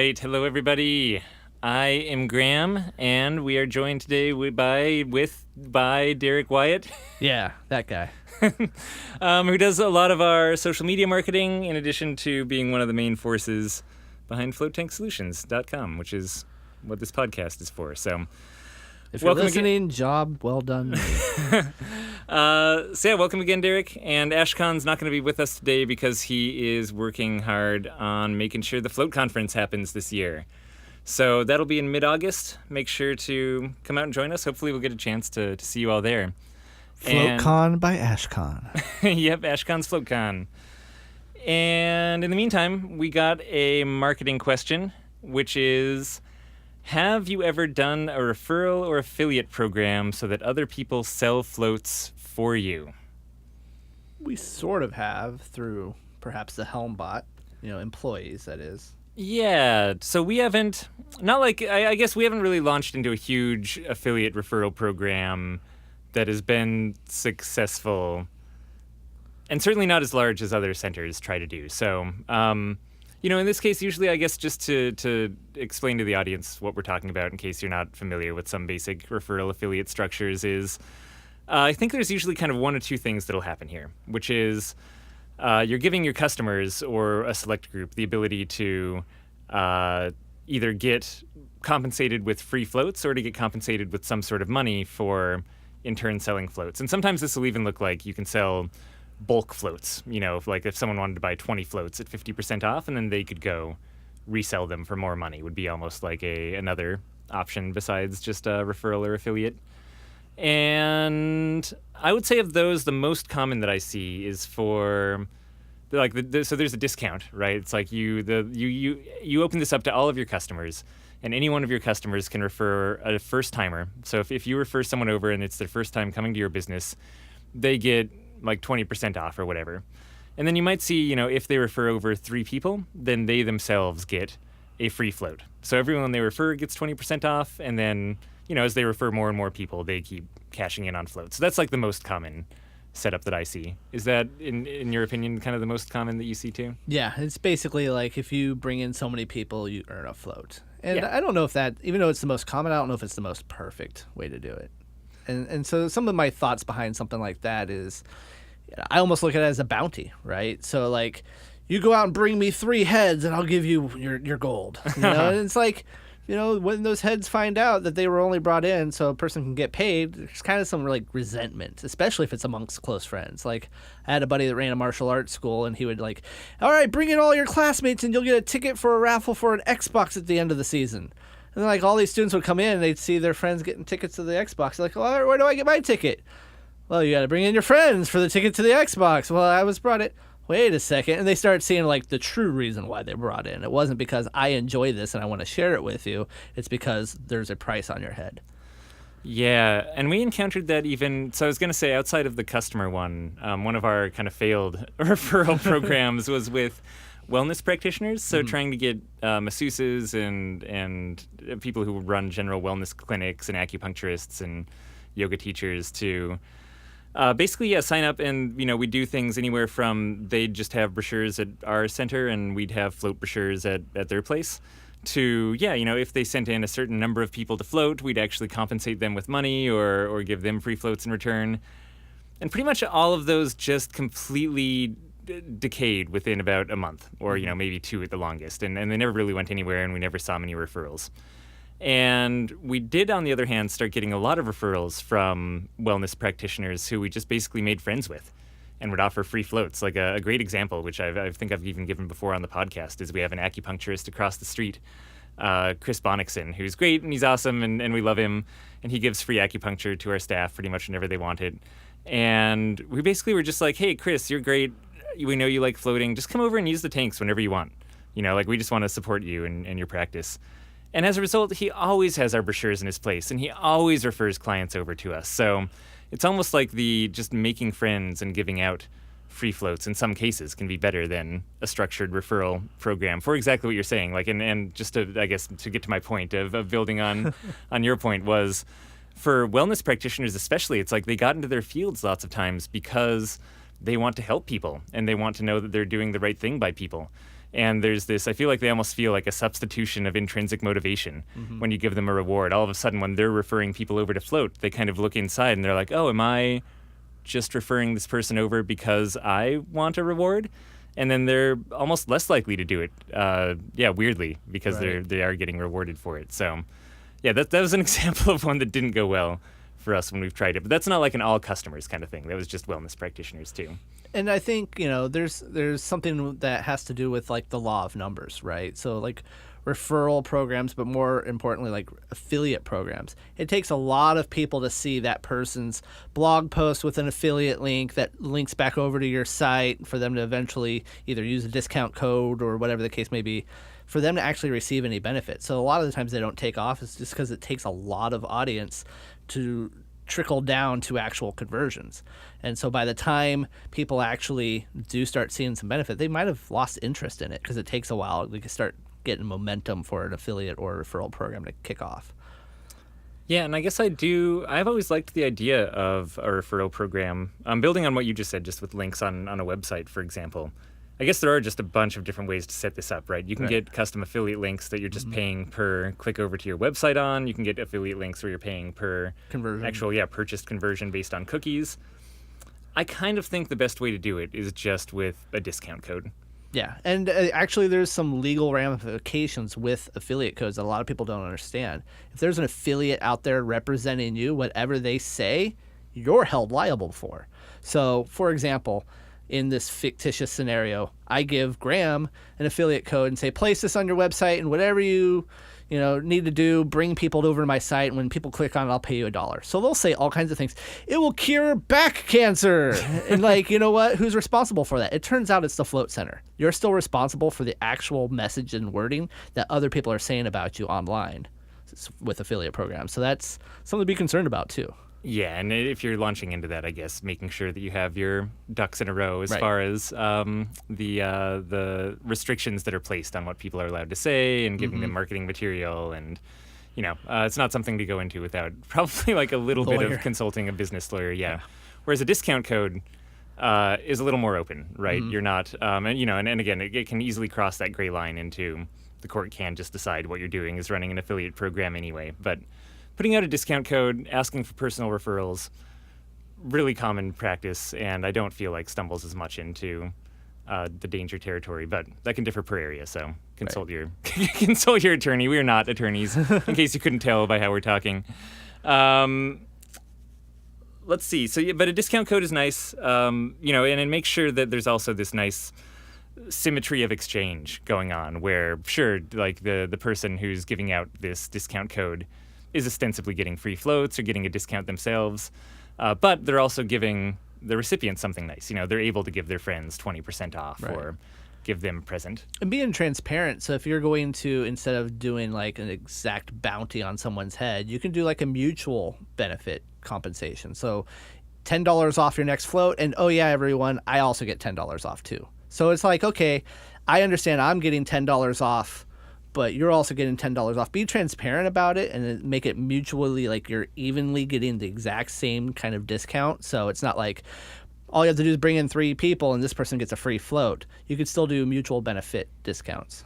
right. Hello, everybody. I am Graham, and we are joined today by Derek Wyatt, Yeah, that guy. who does a lot of our social media marketing, in addition to being one of the main forces behind FloatTankSolutions.com, which is what this podcast is for. So, If you're listening, job well done. welcome again, Derek. And Ashkan's not going to be with us today because he is working hard on making sure the Float Conference happens this year. So that'll be in mid-August. Make sure to come out and join us. Hopefully we'll get a chance to see you all there. FloatCon by Ashkan. Yep, Ashkan's FloatCon. And in the meantime, we got a marketing question, which is, have you ever done a referral or affiliate program so that other people sell floats for you? We sort of have through perhaps the HelmBot, employees, that is. Yeah, so we haven't, I guess we haven't really launched into a huge affiliate referral program that has been successful, and certainly not as large as other centers try to do. So, in this case, usually, I guess, just to explain to the audience what we're talking about in case you're not familiar with some basic referral affiliate structures is, I think there's usually kind of one or two things that'll happen here, which is you're giving your customers or a select group the ability to either get compensated with free floats or to get compensated with some sort of money for, in turn, selling floats. And sometimes this will even look like you can sell bulk floats, if someone wanted to buy 20 floats at 50% off, and then they could go resell them for more money, would be almost like another option besides just a referral or affiliate. And I would say of those, the most common that I see is for so there's a discount, right? It's like you open this up to all of your customers, and any one of your customers can refer a first timer. So if you refer someone over and it's their first time coming to your business, they get like 20% off or whatever. And then you might see, if they refer over 3 people, then they themselves get a free float. So everyone they refer gets 20% off, and then as they refer more and more people, they keep cashing in on floats. So that's like the most common setup that I see. Is that, in your opinion, kind of the most common that you see too? Yeah, it's basically like if you bring in so many people, you earn a float. And Yeah. I don't know if that, even though it's the most common, I don't know if it's the most perfect way to do it. And so some of my thoughts behind something like that is, I almost look at it as a bounty, right? So like, you go out and bring me 3 heads and I'll give you your gold. And it's like, when those heads find out that they were only brought in so a person can get paid, there's kind of some resentment, especially if it's amongst close friends. Like, I had a buddy that ran a martial arts school, and he would all right, bring in all your classmates and you'll get a ticket for a raffle for an Xbox at the end of the season. And then all these students would come in and they'd see their friends getting tickets to the Xbox. They're like, well, where do I get my ticket? Well, you got to bring in your friends for the ticket to the Xbox. Well, I was brought it. Wait a second. And they start seeing the true reason why they brought in. It wasn't because I enjoy this and I want to share it with you. It's because there's a price on your head. Yeah, and we encountered that even, so I was going to say outside of the customer one of our kind of failed referral programs was with wellness practitioners. So trying to get masseuses and people who run general wellness clinics and acupuncturists and yoga teachers to basically, sign up, and we do things anywhere from they'd just have brochures at our center and we'd have float brochures at their place to, if they sent in a certain number of people to float, we'd actually compensate them with money or give them free floats in return. And pretty much all of those just completely decayed within about a month or, maybe 2 at the longest. And they never really went anywhere, and we never saw many referrals. And we did, on the other hand, start getting a lot of referrals from wellness practitioners who we just basically made friends with and would offer free floats. Like a great example, which I think I've even given before on the podcast, is we have an acupuncturist across the street, Chris Bonnickson, who's great and he's awesome and we love him. And he gives free acupuncture to our staff pretty much whenever they want it. And we basically were just like, hey, Chris, you're great. We know you like floating. Just come over and use the tanks whenever you want. We just want to support you and your practice. And as a result, he always has our brochures in his place, and he always refers clients over to us. So it's almost like the just making friends and giving out free floats in some cases can be better than a structured referral program for exactly what you're saying. And just to, I guess, to get to my point of building on your point was, for wellness practitioners especially, it's like they got into their fields lots of times because they want to help people and they want to know that they're doing the right thing by people. And there's this, I feel like they almost feel like a substitution of intrinsic motivation when you give them a reward. All of a sudden, when they're referring people over to Float, they kind of look inside and they're like, oh, am I just referring this person over because I want a reward? And then they're almost less likely to do it, weirdly, because they are getting rewarded for it. So, yeah, that was an example of one that didn't go well for us when we've tried it. But that's not like an all customers kind of thing. That was just wellness practitioners, too. And I think, there's something that has to do with like the law of numbers, right? So like referral programs, but more importantly, like affiliate programs. It takes a lot of people to see that person's blog post with an affiliate link that links back over to your site for them to eventually either use a discount code or whatever the case may be, for them to actually receive any benefit. So a lot of the times they don't take off. It's just because it takes a lot of audience to trickle down to actual conversions. And so by the time people actually do start seeing some benefit, they might have lost interest in it because it takes a while to start getting momentum for an affiliate or referral program to kick off. Yeah, and I guess I've always liked the idea of a referral program. Building on what you just said, just with links on a website, for example. I guess there are just a bunch of different ways to set this up, right? You can get custom affiliate links that you're just paying per click over to your website on. You can get affiliate links where you're paying per Conversion. actual, purchased conversion based on cookies. I kind of think the best way to do it is just with a discount code. Yeah, and actually there's some legal ramifications with affiliate codes that a lot of people don't understand. If there's an affiliate out there representing you, whatever they say, you're held liable for. So, for example, in this fictitious scenario, I give Graham an affiliate code and say, place this on your website, and whatever you need to do, bring people over to my site, and when people click on it, I'll pay you $1. So they'll say all kinds of things. It will cure back cancer. And you know what? Who's responsible for that? It turns out it's the Float Center. You're still responsible for the actual message and wording that other people are saying about you online with affiliate programs. So that's something to be concerned about too. Yeah, and if you're launching into that, I guess making sure that you have your ducks in a row as far as the restrictions that are placed on what people are allowed to say and giving them marketing material, and it's not something to go into without probably like a little bit of consulting a business lawyer. Yeah. Whereas a discount code is a little more open, right? You're not, and again, it can easily cross that gray line into the court can just decide what you're doing is running an affiliate program anyway, but. Putting out a discount code, asking for personal referrals, really common practice, and I don't feel like stumbles as much into the danger territory, but that can differ per area, so consult your attorney. We are not attorneys, in case you couldn't tell by how we're talking. Let's see. So, but a discount code is nice, and it makes sure that there's also this nice symmetry of exchange going on, where, sure, like the person who's giving out this discount code is ostensibly getting free floats or getting a discount themselves, but they're also giving the recipient something nice. They're able to give their friends 20% off or give them a present. And being transparent. So if you're going to, instead of doing like an exact bounty on someone's head, you can do like a mutual benefit compensation. So $10 off your next float, and oh yeah, everyone, I also get $10 off too. So it's like, okay, I understand I'm getting $10 off, but you're also getting $10 off. Be transparent about it and make it mutually like you're evenly getting the exact same kind of discount. So it's not like all you have to do is bring in 3 people and this person gets a free float. You could still do mutual benefit discounts.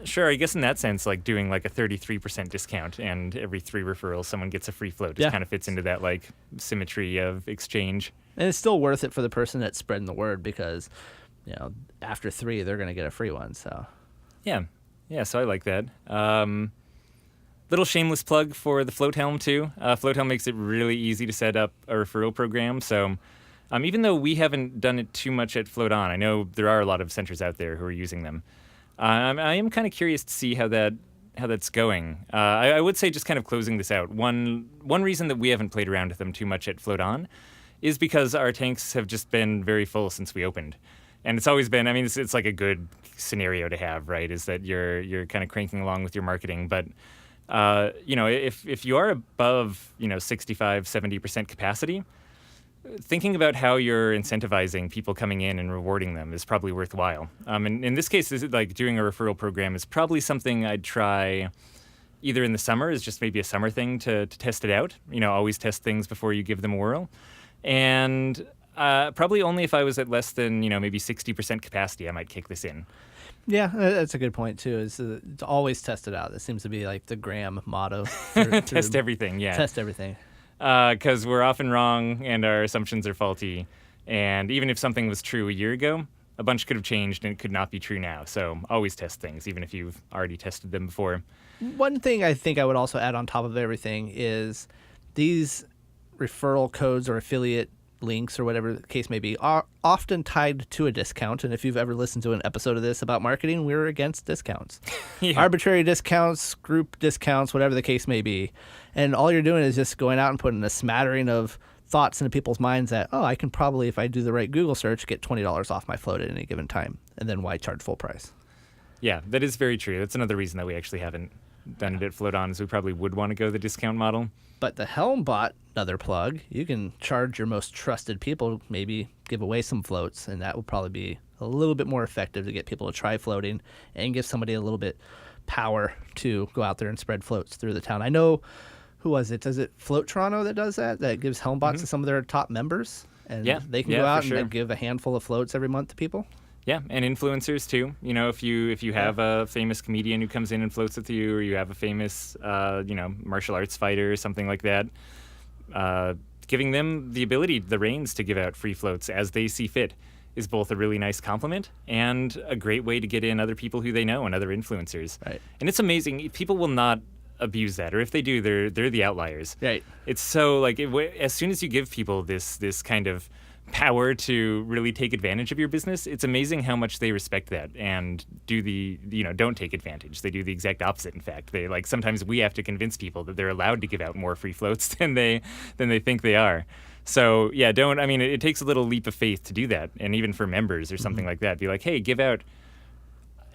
Sure, I guess in that sense, like doing like a 33% discount and every 3 referrals someone gets a free float just kind of fits into that like symmetry of exchange. And it's still worth it for the person that's spreading the word because, after 3, they're going to get a free one. So Yeah, so I like that. Little shameless plug for the Float Helm, too. Float Helm makes it really easy to set up a referral program. So even though we haven't done it too much at Float On, I know there are a lot of centers out there who are using them. I am kind of curious to see how that's going. I would say, just kind of closing this out, one reason that we haven't played around with them too much at Float On is because our tanks have just been very full since we opened. And it's always been, it's like a good scenario to have, right? Is that you're kind of cranking along with your marketing. But, if you are above, 65, 70% capacity, thinking about how you're incentivizing people coming in and rewarding them is probably worthwhile. And in this case, is it like doing a referral program is probably something I'd try either in the summer, is just maybe a summer thing to test it out. Always test things before you give them a whirl. And Probably only if I was at less than, maybe 60% capacity, I might kick this in. Yeah, that's a good point too. Is to always test it out. That seems to be like the Graham motto. Test everything, yeah. Test everything. Because we're often wrong and our assumptions are faulty. And even if something was true a year ago, a bunch could have changed and it could not be true now. So always test things, even if you've already tested them before. One thing I think I would also add on top of everything is these referral codes or affiliate links or whatever the case may be are often tied to a discount. And if you've ever listened to an episode of this about marketing, we're against discounts. Yeah. Arbitrary discounts, group discounts, whatever the case may be. And all you're doing is just going out and putting a smattering of thoughts into people's minds that, I can probably, if I do the right Google search, get $20 off my float at any given time. And then why charge full price? Yeah, that is very true. That's another reason that we actually haven't done it at Float On, is we probably would want to go the discount model. But the Helm bot, another plug, you can charge your most trusted people, maybe give away some floats, and that will probably be a little bit more effective to get people to try floating and give somebody a little bit power to go out there and spread floats through the town. I know, who was it? Is it Float Toronto that does that? That gives Helm bots to some of their top members? And they can go out and give a handful of floats every month to people? Yeah, and influencers too. If you have a famous comedian who comes in and floats with you, or you have a famous martial arts fighter or something like that, giving them the ability, the reins to give out free floats as they see fit is both a really nice compliment and a great way to get in other people who they know and other influencers. Right. And it's amazing. People will not abuse that, or if they do, they're the outliers. Right. It's so as soon as you give people this kind of power to really take advantage of your business, it's amazing how much they respect that and don't take advantage. They do the exact opposite. In fact, they sometimes we have to convince people that they're allowed to give out more free floats than they think they are. So yeah, it takes a little leap of faith to do that. And even for members or something like that, be like, hey, give out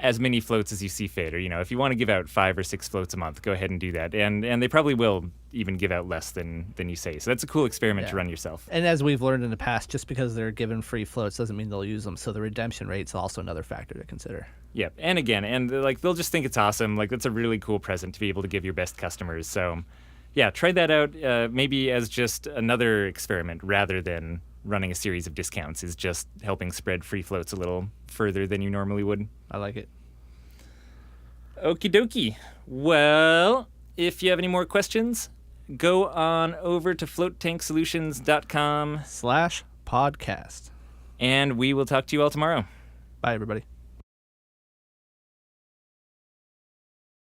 as many floats as you see fit, or if you want to give out 5 or 6 floats a month, go ahead and do that. And they probably will even give out less than you say. So that's a cool experiment to run yourself. And as we've learned in the past, just because they're given free floats doesn't mean they'll use them. So the redemption rate's also another factor to consider. Yeah, and again, they'll just think it's awesome. That's a really cool present to be able to give your best customers. So yeah, try that out. Maybe as just another experiment rather than running a series of discounts, is just helping spread free floats a little further than you normally would. I like it. Okie dokie. Well, if you have any more questions, go on over to floattanksolutions.com/podcast. And we will talk to you all tomorrow. Bye, everybody.